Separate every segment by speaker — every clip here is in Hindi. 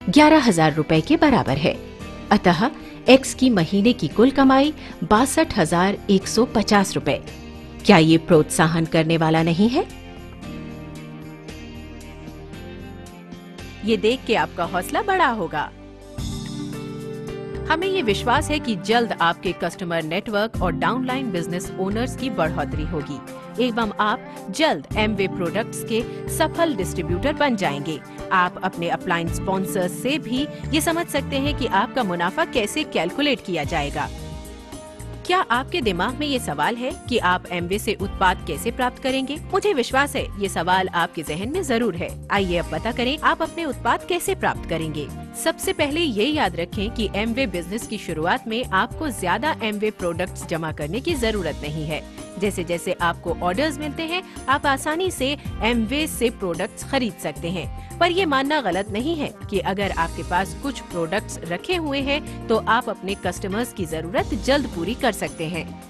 Speaker 1: 11,000 रुपए के बराबर है। अतः एक्स की महीने की कुल कमाई 62,150 रुपए। क्या ये प्रोत्साहन करने वाला नहीं है? ये देख के आपका हौसला बढ़ा होगा। हमें ये विश्वास है कि जल्द आपके कस्टमर नेटवर्क और डाउनलाइन बिजनेस ओनर्स की बढ़ोतरी होगी एवं आप जल्द एमवे प्रोडक्ट्स के सफल डिस्ट्रीब्यूटर बन जाएंगे। आप अपने अप्लायंस स्पॉन्सर्स से भी ये समझ सकते हैं कि आपका मुनाफा कैसे कैलकुलेट किया जाएगा। क्या आपके दिमाग में ये सवाल है कि आप एमवे से उत्पाद कैसे प्राप्त करेंगे? मुझे विश्वास है ये सवाल आपके जहन में जरूर है। आइए अब पता करें आप अपने उत्पाद कैसे प्राप्त करेंगे। सबसे पहले ये याद रखें कि एमवे बिजनेस की शुरुआत में आपको ज्यादा एमवे प्रोडक्ट्स जमा करने की जरूरत नहीं है। जैसे जैसे आपको ऑर्डर्स मिलते हैं, आप आसानी से एमवे से प्रोडक्ट्स खरीद सकते हैं। पर ये मानना गलत नहीं है कि अगर आपके पास कुछ प्रोडक्ट्स रखे हुए हैं तो आप अपने कस्टमर्स की जरूरत जल्द पूरी कर सकते हैं।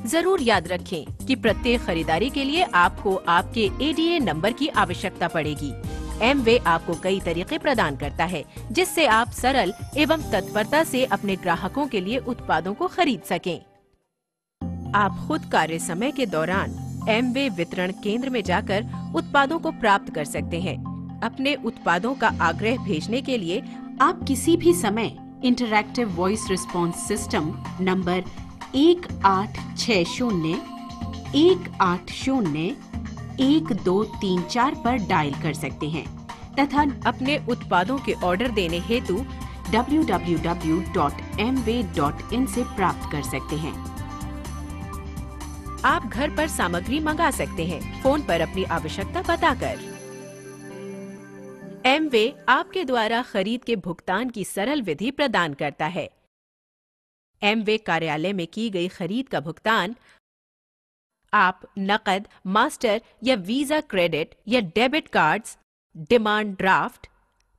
Speaker 1: जरूर याद रखें कि प्रत्येक खरीदारी के लिए आपको आपके एडीए नंबर की आवश्यकता पड़ेगी। एमवे आपको कई तरीके प्रदान करता है जिससे आप सरल एवं तत्परता से अपने ग्राहकों के लिए उत्पादों को खरीद सकें। आप खुद कार्य समय के दौरान एमवे वितरण केंद्र में जाकर उत्पादों को प्राप्त कर सकते हैं। अपने उत्पादों का आग्रह भेजने के लिए आप किसी भी समय interactive voice response system number 1860-180-1234 पर डायल कर सकते हैं तथा अपने उत्पादों के ऑर्डर देने हेतु www.mway.in से प्राप्त कर सकते हैं। आप घर पर सामग्री मंगा सकते हैं फोन पर अपनी आवश्यकता बताकर। एमवे आपके द्वारा खरीद के भुगतान की सरल विधि प्रदान करता है। एमवे कार्यालय में की गई खरीद का भुगतान आप नकद, मास्टर या वीजा क्रेडिट या debit cards, demand draft,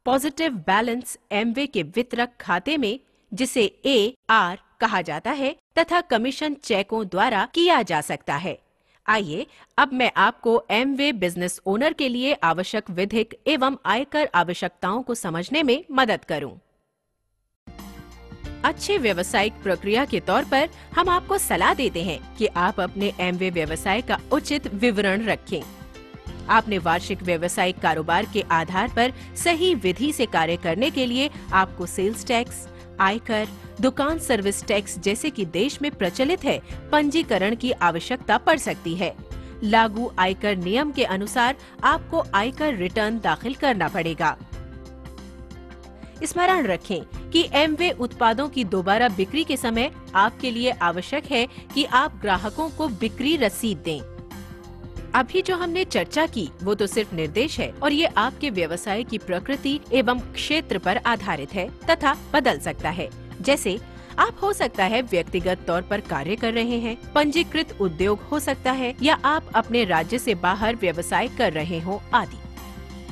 Speaker 1: positive balance Amway के वितरक खाते में जिसे AR कहा जाता है तथा कमीशन चेकों द्वारा किया जा सकता है। आइए अब मैं आपको एमवे बिजनेस ओनर के लिए आवश्यक विधिक एवं आयकर आवश्यकताओं को समझने में मदद करूं। अच्छे व्यवसायिक प्रक्रिया के तौर पर हम आपको सलाह देते हैं कि आप अपने एमवे व्यवसाय का उचित विवरण रखें। आपने वार्षिक व्यवसायिक कारोबार के आधार पर सही विधि से कार्य करने के लिए आपको सेल्स टैक्स, आयकर, दुकान सर्विस टैक्स जैसे कि देश में प्रचलित है पंजीकरण की आवश्यकता पड़ सकती है। लागू आयकर नियम के अनुसार आपको आयकर रिटर्न दाखिल करना पड़ेगा। स्मरण रखें कि एमवे उत्पादों की दोबारा बिक्री के समय आपके लिए आवश्यक है कि आप ग्राहकों को बिक्री रसीद दें। अभी जो हमने चर्चा की वो तो सिर्फ निर्देश है और ये आपके व्यवसाय की प्रकृति एवं क्षेत्र पर आधारित है तथा बदल सकता है। जैसे आप हो सकता है व्यक्तिगत तौर पर कार्य कर रहे हैं, पंजीकृत उद्योग हो सकता है या आप अपने राज्य से बाहर व्यवसाय कर रहे हो आदि।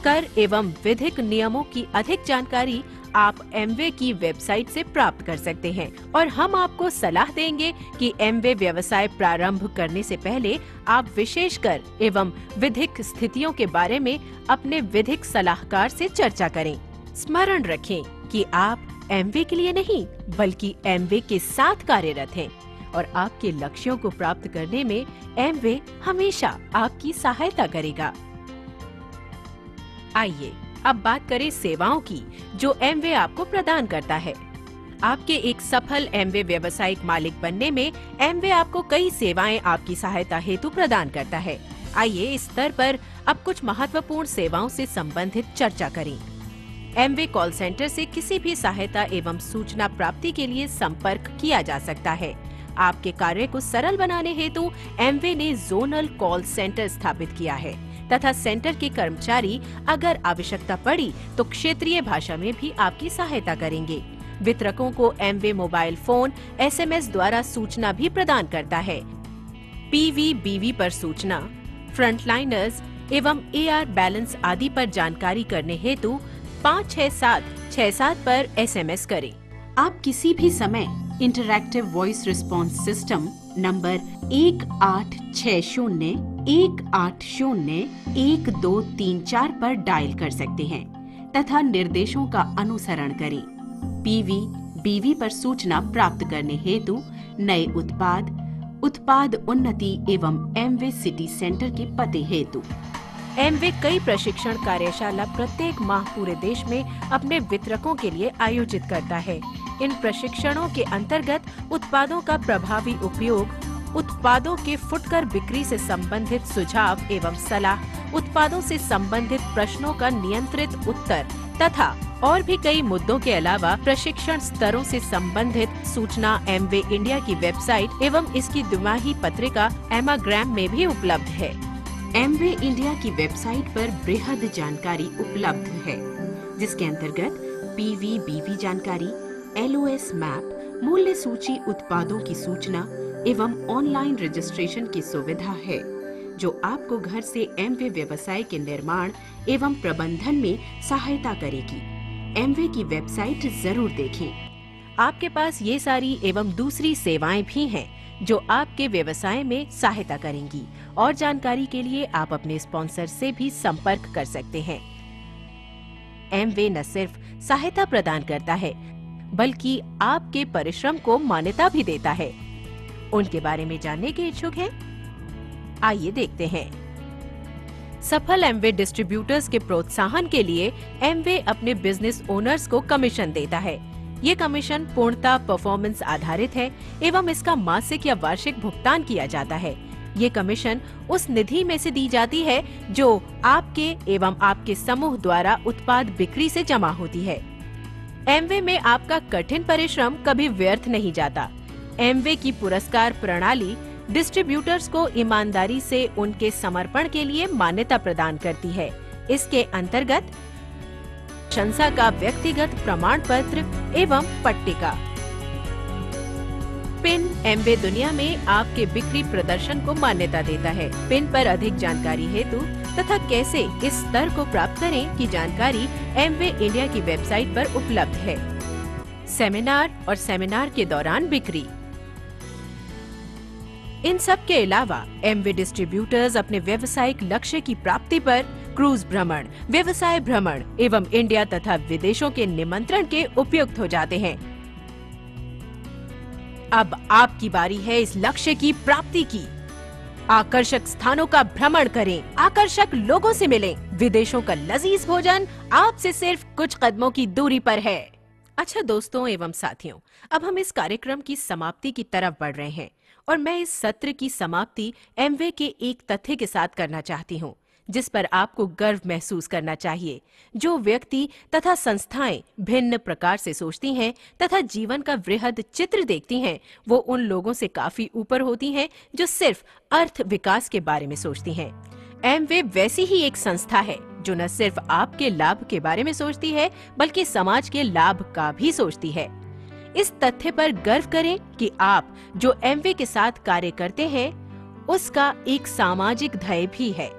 Speaker 1: कर एवं विधिक नियमों की अधिक जानकारी आप एमवे की वेबसाइट से प्राप्त कर सकते हैं और हम आपको सलाह देंगे कि एमवे व्यवसाय प्रारंभ करने से पहले आप विशेषकर एवं विधिक स्थितियों के बारे में अपने विधिक सलाहकार से चर्चा करें। स्मरण रखें कि आप एमवे के लिए नहीं बल्कि एमवे के साथ कार्यरत हैं और आपके लक्ष्यों को प्राप्त करने में एमवे हमेशा आपकी सहायता करेगा। आइए अब बात करें सेवाओं की जो एमवे आपको प्रदान करता है। आपके एक सफल एमवे व्यवसायिक मालिक बनने में एमवे आपको कई सेवाएं आपकी सहायता हेतु प्रदान करता है। आइए इस स्तर पर अब कुछ महत्वपूर्ण सेवाओं से संबंधित चर्चा करें। एमवे कॉल सेंटर से किसी भी सहायता एवं सूचना प्राप्ति के लिए संपर्क किया जा सकता है। आपके कार्य को सरल बनाने हेतु एमवे ने जोनल कॉल सेंटर स्थापित किया है तथा सेंटर के कर्मचारी अगर आवश्यकता पड़ी तो क्षेत्रीय भाषा में भी आपकी सहायता करेंगे। वितरकों को एमवे मोबाइल फोन, SMS द्वारा सूचना भी प्रदान करता है। PV/BV पर सूचना, फ्रंटलाइनर्स एवं AR बैलेंस आदि पर जानकारी करने हेतु 56767 पर SMS करें। आप किसी भी समय interactive voice response system number 1860-180-1234 पर डायल कर सकते हैं तथा निर्देशों का अनुसरण करें। पीवी बीवी पर सूचना प्राप्त करने हेतु नए उत्पाद उन्नति एवं एमवे सिटी सेंटर के पते हेतु। एमवे कई प्रशिक्षण कार्यशाला प्रत्येक माह पूरे देश में अपने वितरकों के लिए आयोजित करता है। इन प्रशिक्षणों के अंतर्गत उत्पादों का प्रभावी उपयोग, उत्पादों के फुटकर बिक्री से संबंधित सुझाव एवं सलाह, उत्पादों से संबंधित प्रश्नों का नियंत्रित उत्तर तथा और भी कई मुद्दों के अलावा प्रशिक्षण स्तरों से संबंधित सूचना एमवे इंडिया की वेबसाइट एवं इसकी द्विमाही पत्रिका एमाग्राम में भी उपलब्ध है। एमवे इंडिया की वेबसाइट पर बृहद जानकारी उपलब्ध है, जिसके अंतर्गत पीवी बीवी जानकारी, एलओएस मैप, मूल्य सूची, उत्पादों की सूचना एवं ऑनलाइन रजिस्ट्रेशन की सुविधा है, जो आपको घर से एमवे व्यवसाय के निर्माण एवं प्रबंधन में सहायता करेगी। एमवे की वेबसाइट जरूर देखें। आपके पास ये सारी एवं दूसरी सेवाएं भी हैं जो आपके व्यवसाय में सहायता करेंगी, और जानकारी के लिए आप अपने स्पॉन्सर से भी संपर्क कर सकते हैं। एमवे न सिर्फ सहायता प्रदान करता है, बल्कि आपके परिश्रम को मान्यता भी देता है। उनके बारे में जानने के इच्छुक हैं? आइए देखते हैं। सफल एमवे डिस्ट्रीब्यूटर्स के प्रोत्साहन के लिए एमवे अपने बिजनेस ओनर्स को कमीशन देता है। ये कमीशन पूर्णतः परफॉर्मेंस आधारित है एवं इसका मासिक या वार्षिक भुगतान किया जाता है। ये कमीशन उस निधि में से दी जाती है जो आपके एवं आपके समूह द्वारा उत्पाद बिक्री से जमा होती है। एमवे में आपका कठिन परिश्रम कभी व्यर्थ नहीं जाता। एमवे की पुरस्कार प्रणाली डिस्ट्रीब्यूटर्स को ईमानदारी से उनके समर्पण के लिए मान्यता प्रदान करती है। इसके अंतर्गत प्रशंसा का व्यक्तिगत प्रमाण पत्र एवं पट्टिका। पिन एमवे दुनिया में आपके बिक्री प्रदर्शन को मान्यता देता है। पिन पर अधिक जानकारी हेतु तथा कैसे इस स्तर को प्राप्त करें की जानकारी एमवे इंडिया की वेबसाइट पर उपलब्ध है। सेमिनार और सेमिनार के दौरान बिक्री। इन सब के अलावा एमवे डिस्ट्रीब्यूटर्स अपने व्यवसायिक लक्ष्य की प्राप्ति पर क्रूज भ्रमण, व्यवसाय भ्रमण एवं इंडिया तथा विदेशों के निमंत्रण के उपयुक्त हो जाते हैं। अब आपकी बारी है इस लक्ष्य की प्राप्ति की। आकर्षक स्थानों का भ्रमण करें, आकर्षक लोगों से मिलें। विदेशों का लजीज भोजन आपसे सिर्फ कुछ कदमों की दूरी पर है। अच्छा दोस्तों एवं साथियों, अब हम इस कार्यक्रम की समाप्ति की तरफ बढ़ रहे हैं और मैं इस सत्र की समाप्ति एमवे के एक तथ्य के साथ करना चाहती हूँ, जिस पर आपको गर्व महसूस करना चाहिए। जो व्यक्ति तथा संस्थाएं भिन्न प्रकार से सोचती हैं तथा जीवन का वृहद चित्र देखती हैं, वो उन लोगों से काफी ऊपर होती हैं जो सिर्फ अर्थ विकास के बारे में सोचती हैं। एमवे वैसी ही एक संस्था है जो न सिर्फ आपके लाभ के बारे में सोचती है, बल्कि समाज के लाभ का भी सोचती है। इस तथ्य पर गर्व करें कि आप जो एमवे के साथ कार्य करते हैं, उसका एक सामाजिक ध्येय भी है।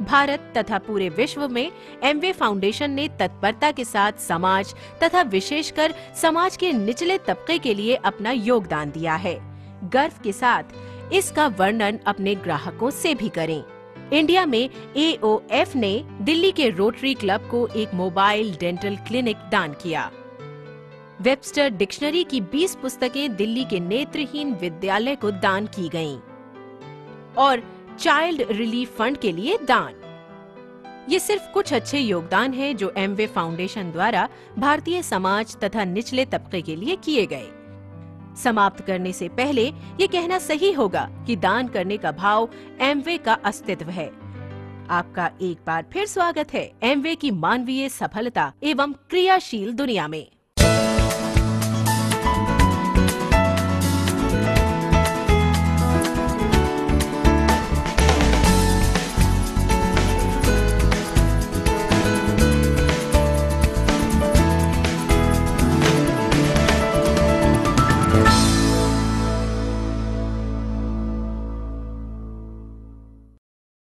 Speaker 1: भारत तथा पूरे विश्व में एमवे फाउंडेशन ने तत्परता के साथ समाज तथा विशेषकर समाज के निचले तबके के लिए अपना योगदान दिया है। गर्व के साथ इसका वर्णन अपने ग्राहकों से भी करें। इंडिया में AOF ने दिल्ली के रोटरी क्लब को एक मोबाइल डेंटल क्लिनिक दान किया। वेबस्टर डिक्शनरी की 20 पुस्तकें दिल्ली के नेत्रहीन विद्यालय को दान की गईं और चाइल्ड रिलीफ फंड के लिए दान। ये सिर्फ कुछ अच्छे योगदान हैं जो एमवे फाउंडेशन द्वारा भारतीय समाज तथा निचले तबके के लिए किए गए। समाप्त करने से पहले ये कहना सही होगा कि दान करने का भाव एमवे का अस्तित्व है। आपका एक बार फिर स्वागत है एमवे की मानवीय सफलता एवं क्रियाशील दुनिया में।